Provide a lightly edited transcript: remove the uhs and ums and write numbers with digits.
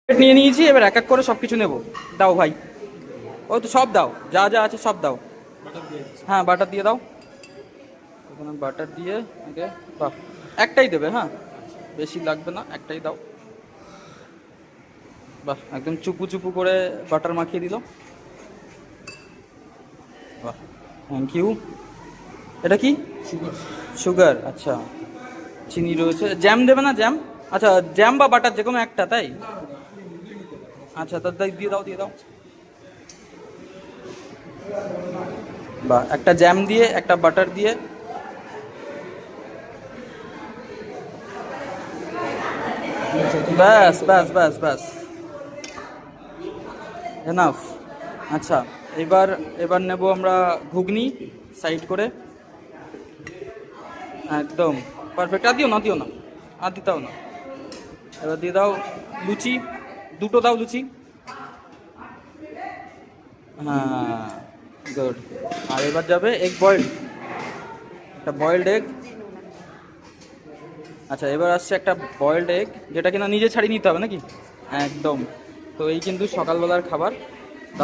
Plate নিয়ে নিয়েছি, এবার এক এক করে সব কিছু নেবো। দাও ভাই, ও তো সব দাও, যা যা আছে সব দাও। হ্যাঁ বাটার দিয়ে দাও, এখানে বাটার দিয়ে আগে। বাহ, একটাই দেবে, হ্যাঁ বেশি লাগবে না, একটাই দাও। বাহ, একদম চুপু চুপু করে বাটার মাখিয়ে দিল। বাহ, থ্যাংক ইউ। এটা কি? সুগার, আচ্ছা। চিনি রয়েছে, জ্যাম দেবে না? জ্যাম, আচ্ছা জ্যাম বা বাটার যে কোনো একটা, তাই? আচ্ছা তা তাই দিয়ে দাও, দিয়ে দাও। বা একটা জ্যাম দিয়ে একটা বাটার দিয়ে। ব্যাস ব্যাস ব্যাস ব্যাস, এনাফ। আচ্ছা, এবার এবার নেব আমরা ঘুগনি সাইড করে। একদম পারফেক্ট। আর দিও না, দিও না, আর দিতাও না। এবার দিয়ে দাও লুচি, দুটো দাও লুচি। হ্যাঁ, গুড। আর এবার যাবে এগ বয়েলড, একটা বয়েলড এগ। আচ্ছা, এবার আসছে একটা বয়েলড এগ, যেটা কিনা নিজে ছাড়িয়ে নিতে হবে নাকি? একদম। তো এই কিন্তু সকালবেলার খাবার।